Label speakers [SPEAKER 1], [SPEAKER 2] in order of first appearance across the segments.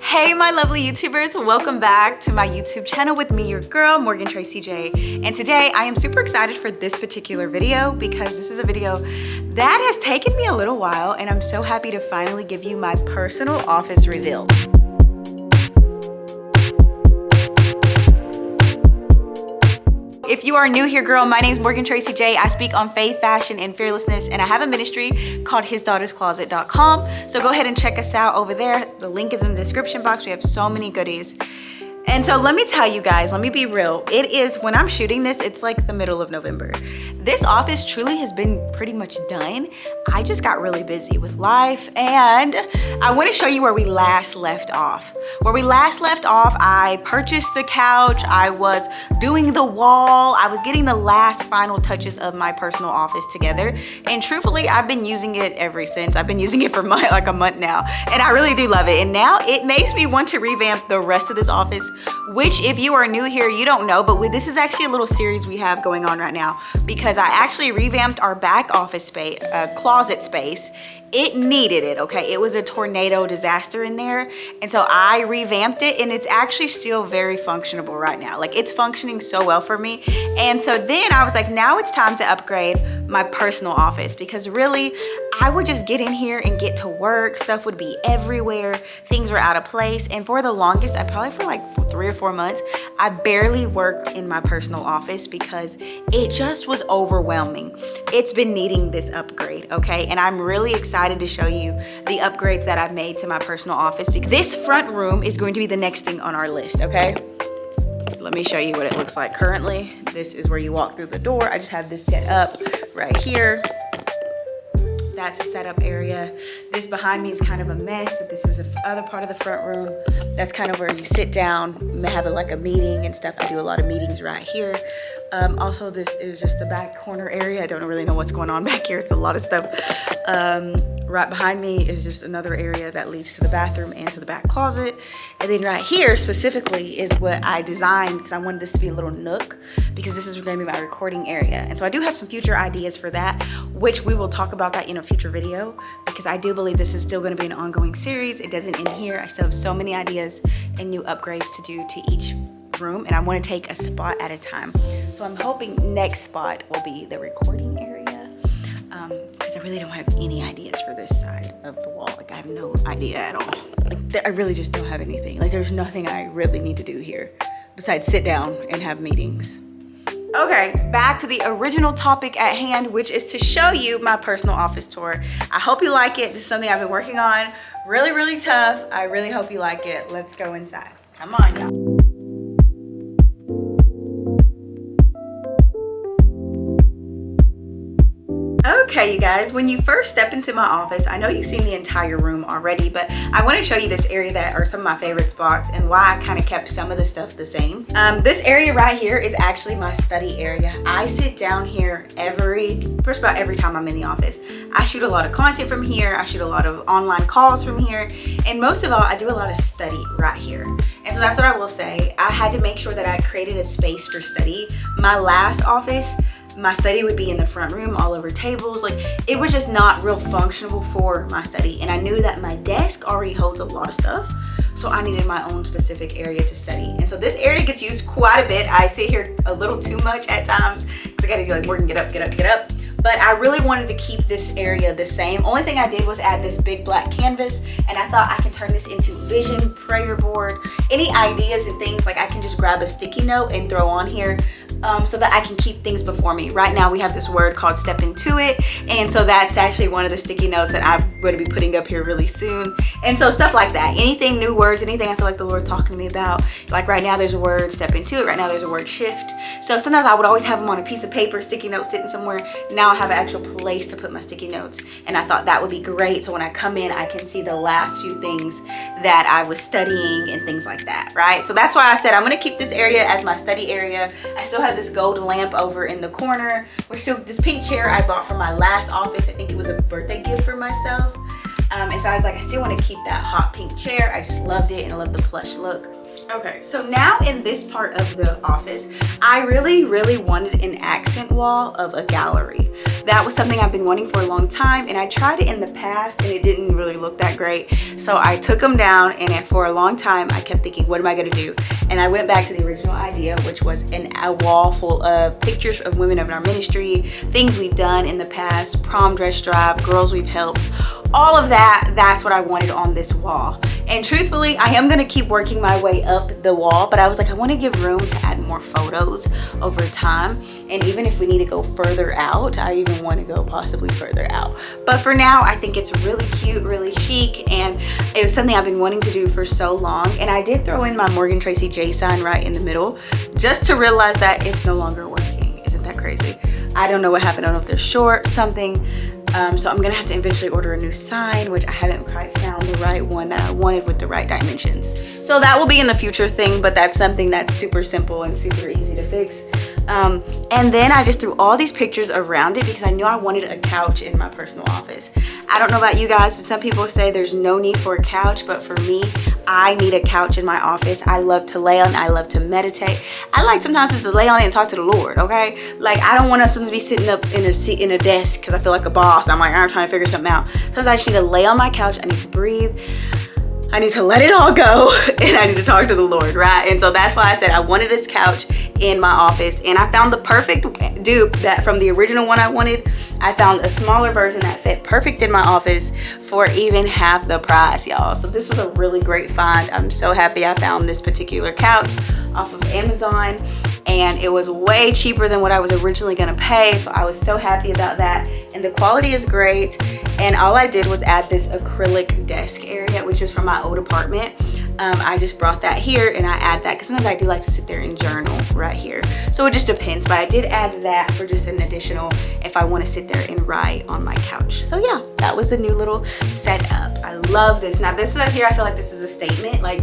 [SPEAKER 1] Hey my lovely YouTubers, welcome back to my YouTube channel with me, your girl, Morgan Tracy J. And today I am super excited for this particular video because this is a video that has taken me a little while and I'm so happy to finally give you my personal office reveal. If you are new here, girl, my name is Morgan Tracy J. I speak on faith, fashion, and fearlessness, and I have a ministry called hisdaughterscloset.com. So go ahead and check us out over there. The link is in the description box. We have so many goodies. And so let me tell you guys, let me be real. It is, when I'm shooting this, it's like the middle of November. This office truly has been pretty much done. I just got really busy with life and I want to show you where we last left off. Where we last left off, I purchased the couch, I was doing the wall, I was getting the last final touches of my personal office together. And truthfully, I've been using it ever since. I've been using it for like a month now. And I really do love it. And now it makes me want to revamp the rest of this office, which if you are new here, you don't know, but this is actually a little series we have going on right now because I actually revamped our back office space, closet space. It needed it, okay? It was a tornado disaster in there. And so I revamped it and it's actually still very functionable right now. Like it's functioning so well for me. And so then I was like, now it's time to upgrade my personal office because really I would just get in here and get to work. Stuff would be everywhere. Things were out of place. And for the longest, probably for like 3 or 4 months, I barely worked in my personal office because it just was overwhelming. It's been needing this upgrade, okay? And I'm really excited to show you the upgrades that I've made to my personal office because this front room is going to be the next thing on our list, okay? Let me show you what it looks like currently. This is where you walk through the door. I just have this set up right here. That's a setup area. This behind me is kind of a mess, but this is the other part of the front room. That's kind of where you sit down, have like a meeting and stuff. I do a lot of meetings right here. Also, this is just the back corner area. I don't really know what's going on back here. It's a lot of stuff. Right behind me is just another area that leads to the bathroom and to the back closet. And then right here specifically is what I designed because I wanted this to be a little nook because this is going to be my recording area. And so I do have some future ideas for that, which we will talk about that in a future video because I do believe this is still going to be an ongoing series. It doesn't end here. I still have so many ideas and new upgrades to do to each room and I want to take a spot at a time. So I'm hoping next spot will be the recording area because I really don't have any ideas for this side of the wall. Like I have no idea at all. Like I really just don't have anything. Like there's nothing I really need to do here besides sit down and have meetings. Okay, back to the original topic at hand, which is to show you my personal office tour. I hope you like it. This is something I've been working on. Really, really tough. I really hope you like it. Let's go inside. Come on, y'all. Okay, you guys, when you first step into my office, I know you've seen the entire room already, but I want to show you this area that are some of my favorite spots and why I kind of kept some of the stuff the same. This area right here is actually my study area. I sit down here just about every time I'm in the office. I shoot a lot of content from here. I shoot a lot of online calls from here. And most of all, I do a lot of study right here. And so that's what I will say. I had to make sure that I created a space for study. My last office, my study would be in the front room, all over tables. Like it was just not real functional for my study. And I knew that my desk already holds a lot of stuff. So I needed my own specific area to study. And so this area gets used quite a bit. I sit here a little too much at times because I gotta be like, Morgan, get up, get up, get up. But I really wanted to keep this area the same. Only thing I did was add this big black canvas and I thought I can turn this into vision, prayer board, any ideas and things like I can just grab a sticky note and throw on here so that I can keep things before me. Right now we have this word called step into it. And so that's actually one of the sticky notes that I'm going to be putting up here really soon. And so stuff like that, anything, new words, anything I feel like the Lord's talking to me about. Like right now there's a word step into it. Right now there's a word shift. So sometimes I would always have them on a piece of paper, sticky note sitting somewhere. Now I have an actual place to put my sticky notes. And I thought that would be great. So when I come in, I can see the last few things that I was studying and things like that, right? So that's why I said I'm going to keep this area as my study area. I still have this gold lamp over in the corner. This pink chair I bought from my last office. I think it was a birthday gift for myself. And so I was like, I still want to keep that hot pink chair. I just loved it and I love the plush look. Okay, so now in this part of the office, I really wanted an accent wall of a gallery. That was something I've been wanting for a long time, and I tried it in the past and it didn't really look that great. So I took them down, and for a long time I kept thinking, what am I gonna do? And I went back to the original idea, which was a wall full of pictures of women of our ministry, things we've done in the past, prom dress drive, girls we've helped, all of that. That's what I wanted on this wall. And truthfully, I am gonna keep working my way up the wall, but I was like, I wanna give room to add more photos over time. And even if we need to go further out, I even wanna go possibly further out. But for now, I think it's really cute, really chic, and it was something I've been wanting to do for so long. And I did throw in my Morgan Tracy J sign right in the middle, just to realize that it's no longer working. Isn't that crazy? I don't know what happened. I don't know if they're short, something. So I'm gonna have to eventually order a new sign, which I haven't quite found the right one that I wanted with the right dimensions. So that will be in the future thing, but that's something that's super simple and super easy to fix. And then I just threw all these pictures around it because I knew I wanted a couch in my personal office. I don't know about you guys, but some people say there's no need for a couch, but for me, I need a couch in my office. I love to lay on it. I love to meditate. I like sometimes just to lay on it and talk to the Lord, okay? Like, I don't want us to be sitting up in a seat in a desk because I feel like a boss. I'm like, I'm trying to figure something out. Sometimes I just need to lay on my couch. I need to breathe. I need to let it all go, and I need to talk to the Lord, right? And so that's why I said I wanted this couch in my office, and I found the perfect dupe that from the original one I wanted. I found a smaller version that fit perfect in my office for even half the price, y'all. So this was a really great find. I'm so happy I found this particular couch off of Amazon, and it was way cheaper than what I was originally gonna pay. So I was so happy about that, and the quality is great. And all I did was add this acrylic desk area, which is from my old apartment. I just brought that here, and I add that because sometimes I do like to sit there and journal right here. So it just depends, but I did add that for just an additional if I want to sit there and write on my couch. So yeah, that was a new little setup. I love this. Now this up here, I feel like this is a statement. Like,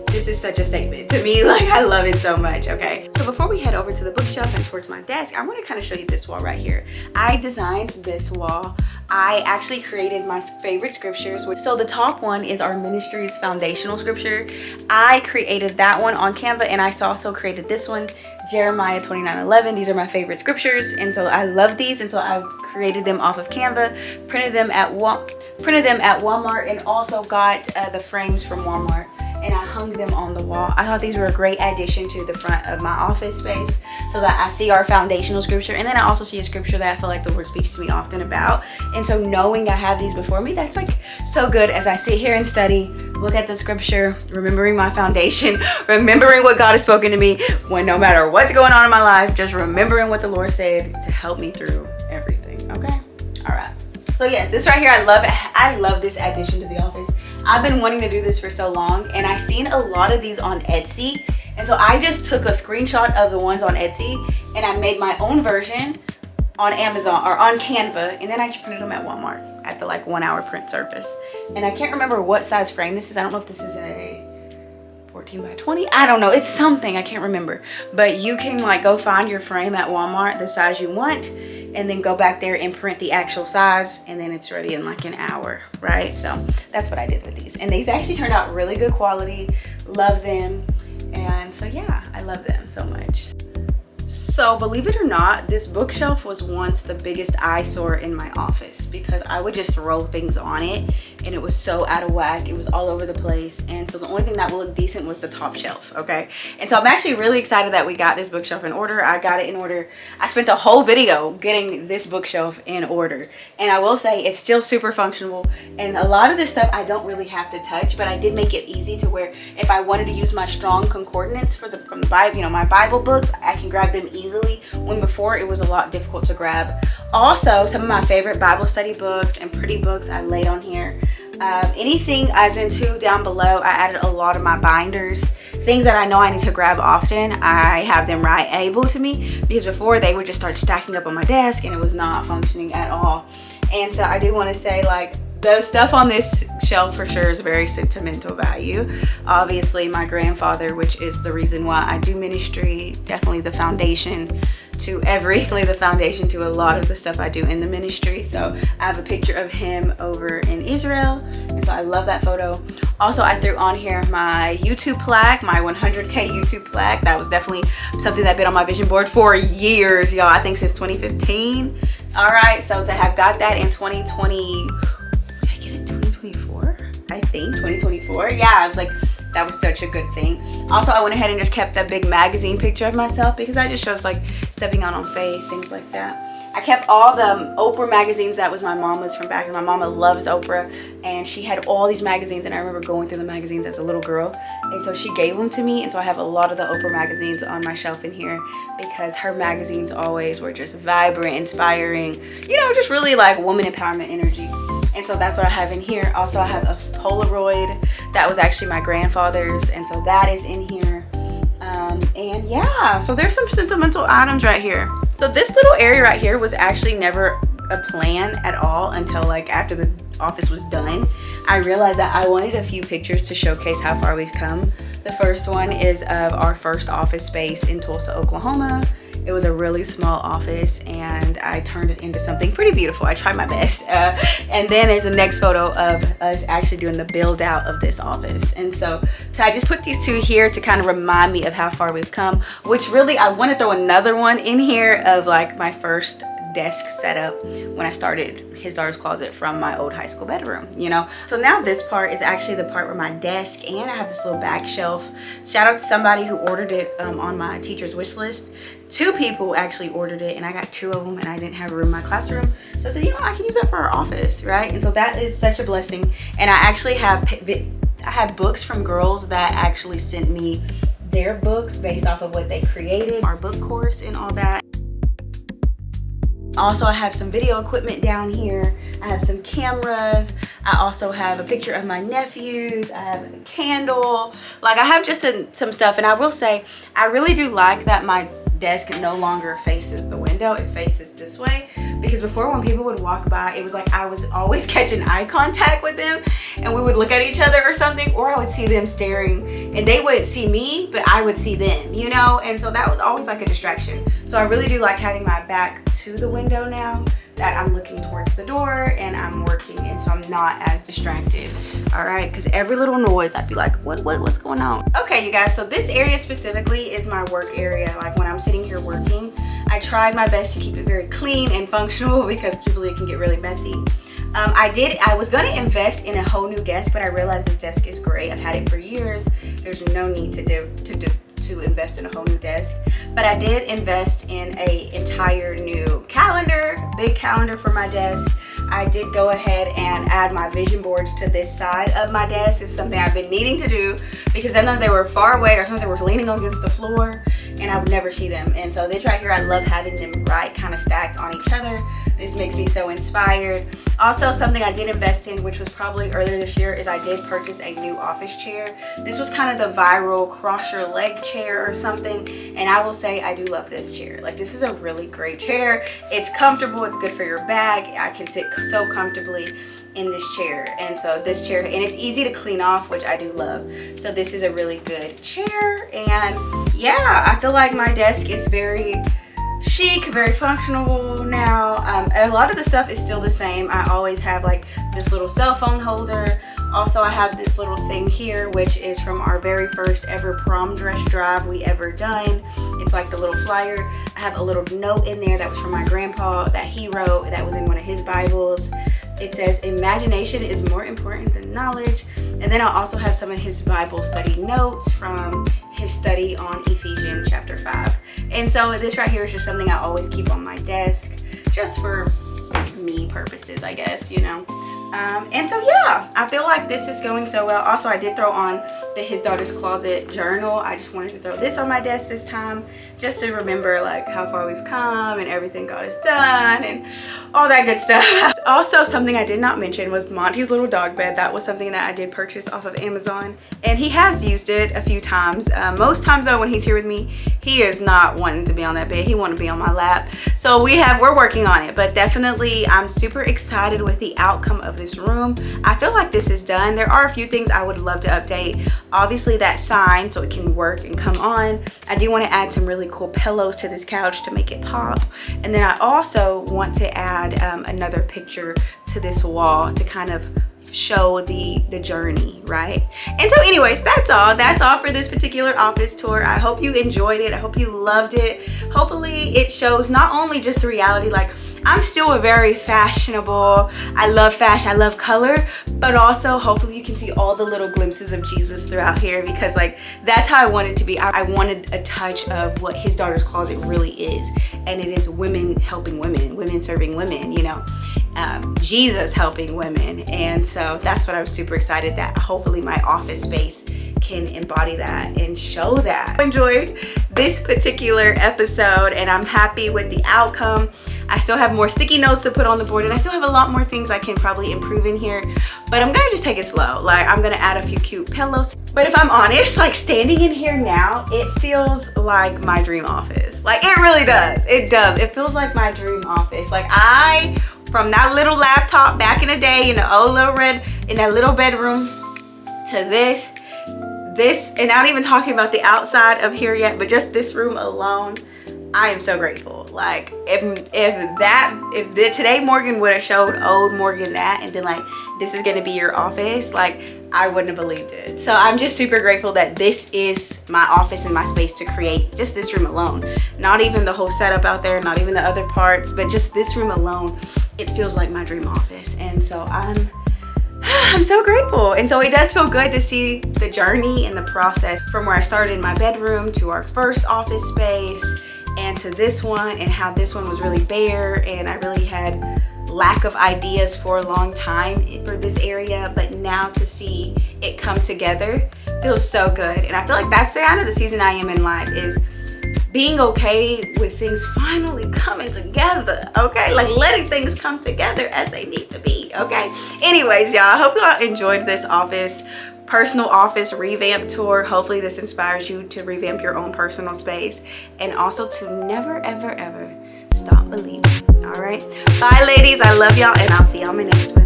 [SPEAKER 1] this is such a statement to me. Like, I love it so much. Okay, so before we head over to the bookshelf and towards my desk, I want to kind of show you this wall right here. I designed this wall. I actually created my favorite scriptures. So the top one is our ministry's foundational scripture. I created that one on Canva, and I also created this one, Jeremiah 29:11. These are my favorite scriptures, and so I love these, and so I created them off of Canva, printed them at Walmart, and also got the frames from Walmart, and I hung them on the wall. I thought these were a great addition to the front of my office space so that I see our foundational scripture, and then I also see a scripture that I feel like the Lord speaks to me often about. And so knowing I have these before me, that's like so good as I sit here and study, look at the scripture, remembering my foundation, remembering what God has spoken to me when no matter what's going on in my life, just remembering what the Lord said to help me through everything. Okay, all right. So yes, this right here, I love it. I love this addition to the office. I've been wanting to do this for so long, and I've seen a lot of these on Etsy, and so I just took a screenshot of the ones on Etsy, and I made my own version on Amazon or on Canva, and then I just printed them at Walmart at the like 1 hour print service. And I can't remember what size frame this is. I don't know if this is a 14 by 20. I don't know. It's something. I can't remember. But you can like go find your frame at Walmart, the size you want, and then go back there and print the actual size, and then it's ready in like an hour, right? So that's what I did with these. And these actually turned out really good quality. Love them. And so yeah, I love them so much. So believe it or not, this bookshelf was once the biggest eyesore in my office because I would just throw things on it and it was so out of whack. It was all over the place. And so the only thing that would look decent was the top shelf, okay? And so I'm actually really excited that we got this bookshelf in order. I got it in order. I spent a whole video getting this bookshelf in order. And I will say it's still super functional. And a lot of this stuff I don't really have to touch, but I did make it easy to where if I wanted to use my strong concordance from the Bible, you know, my Bible books, I can grab them easily, when before it was a lot difficult to grab. Also, some of my favorite Bible study books and pretty books I laid on here. Anything as into down below, I added a lot of my binders, things that I know I need to grab often. I have them right able to me because before they would just start stacking up on my desk and it was not functioning at all. And so I do want to say, like, the stuff on this shelf for sure is very sentimental value. Obviously my grandfather, which is the reason why I do ministry, definitely the foundation to the foundation to a lot of the stuff I do in the ministry. So I have a picture of him over in Israel, and so I love that photo. Also, I threw on here my YouTube plaque, my 100K YouTube plaque. That was definitely something that been on my vision board for years, y'all. I think since 2015. All right, so to have got that in 2020, did I get it in 2024? I think 2024. Yeah, I was like, that was such a good thing. Also, I went ahead and just kept that big magazine picture of myself because that just shows like stepping out on faith, things like that. I kept all the Oprah magazines. That was my mama's from back then. My mama loves Oprah, and she had all these magazines, and I remember going through the magazines as a little girl, and so she gave them to me, and so I have a lot of the Oprah magazines on my shelf in here because her magazines always were just vibrant, inspiring, you know, just really like woman empowerment energy. And so that's what I have in here. Also, I have a Polaroid that was actually my grandfather's, and so that is in here. And yeah, so there's some sentimental items right here. So this little area right here was actually never a plan at all until like after the office was done. I realized that I wanted a few pictures to showcase how far we've come. The first one is of our first office space in Tulsa, Oklahoma. It was a really small office, and I turned it into something pretty beautiful. I tried my best. And then there's the next photo of us actually doing the build out of this office. And so I just put these two here to kind of remind me of how far we've come, which really I want to throw another one in here of like my first desk setup when I started His Daughter's Closet from my old high school bedroom, you know. So now this part is actually the part where my desk, and I have this little back shelf. Shout out to somebody who ordered it on my teacher's wish list. 2 people actually ordered it, and I got 2 of them, and I didn't have room in my classroom. So I said, you know, I can use that for our office, right? And so that is such a blessing. And I actually have books from girls that actually sent me their books based off of what they created, our book course and all that. Also, I have some video equipment down here. I have some cameras. I also have a picture of my nephews. I have a candle. Like, I have just some stuff. And I will say, I really do like that my desk no longer faces the window. It faces this way, because before when people would walk by, it was like I was always catching eye contact with them, and we would look at each other or something, or I would see them staring and they would see me, but I would see them, you know. And so that was always like a distraction. So I really do like having my back to the window now that I'm looking towards the door and I'm working, and so I'm not as distracted. All right, because every little noise I'd be like, what's going on? Okay, you guys, so this area specifically is my work area. Like when I'm sitting here working, I tried my best to keep it very clean and functional because usually it can get really messy. I was gonna invest in a whole new desk, but I realized this desk is great. I've had it for years. There's no need to invest in a whole new desk, but I did invest in a entire new calendar, big calendar for my desk. I did go ahead and add my vision boards to this side of my desk. It's something I've been needing to do because sometimes they were far away or sometimes they were leaning against the floor and I would never see them. And so this right here, I love having them right kind of stacked on each other. This makes me so inspired. Also, something I did invest in, which was probably earlier this year, is I did purchase a new office chair. This was kind of the viral cross your leg chair or something. And I will say I do love this chair. Like, this is a really great chair. It's comfortable, it's good for your back. I can sit so comfortably in this chair. And so this chair, and it's easy to clean off, which I do love. So this is a really good chair. And yeah, I feel like my desk is very chic, very functional now. A lot of the stuff is still the same. I always have like this little cell phone holder. Also, I have this little thing here, which is from our very first ever prom dress drive we ever done. It's like the little flyer. I have a little note in there that was from my grandpa that he wrote, that was in one of his Bibles. It says, imagination is more important than knowledge. And then I'll also have some of his Bible study notes from his study on Ephesians chapter 5. And so this right here is just something I always keep on my desk, just for me purposes, I guess, you know. And so yeah, I feel like this is going so well. Also, I did throw on the His Daughter's Closet journal. I just wanted to throw this on my desk this time, just to remember like how far we've come and everything God has done and all that good stuff. Also, something I did not mention was Monty's little dog bed. That was something that I did purchase off of Amazon, and he has used it a few times. Most times though, when he's here with me, he is not wanting to be on that bed. He wants to be on my lap. So we're working on it, but definitely I'm super excited with the outcome of this room. I feel like this is done. There are a few things I would love to update. Obviously that sign so it can work and come on. I do want to add some really cool pillows to this couch to make it pop. And then I also want to add another picture to this wall to kind of show the journey, right? And so anyways, that's all for this particular office tour. I hope you enjoyed it. I hope you loved it. Hopefully it shows not only just the reality, like I'm still a very fashionable, I love fashion, I love color, but also hopefully you can see all the little glimpses of Jesus throughout here, because like that's how I want it to be. I wanted a touch of what His Daughter's Closet really is, and it is women helping women, women serving women, you know, Jesus helping women. And so that's what I was super excited that hopefully my office space can embody that and show that. I enjoyed this particular episode and I'm happy with the outcome. I still have more sticky notes to put on the board and I still have a lot more things I can probably improve in here, but I'm gonna just take it slow. Like I'm gonna add a few cute pillows. But if I'm honest, like standing in here now, it feels like my dream office. Like it really does. It does. It feels like my dream office. Like from that little laptop back in the day in the old little red, in that little bedroom to this, and I'm not even talking about the outside of here yet, but just this room alone, I am so grateful. Like if today Morgan would have showed old Morgan that and been like, this is gonna be your office, like I wouldn't have believed it. So I'm just super grateful that this is my office and my space to create just this room alone. Not even the whole setup out there, not even the other parts, but just this room alone, it feels like my dream office. And so I'm so grateful. And so it does feel good to see the journey and the process from where I started in my bedroom to our first office space and to this one, and how this one was really bare and I really had lack of ideas for a long time for this area, but now to see it come together feels so good. And I feel like that's the kind of the season I am in life, is being okay with things finally coming together, okay? Like letting things come together as they need to be, okay? Anyways, y'all, I hope y'all enjoyed this personal office revamp tour. Hopefully this inspires you to revamp your own personal space and also to never, ever, ever stop believing. All right, bye ladies, I love y'all and I'll see y'all in my next one.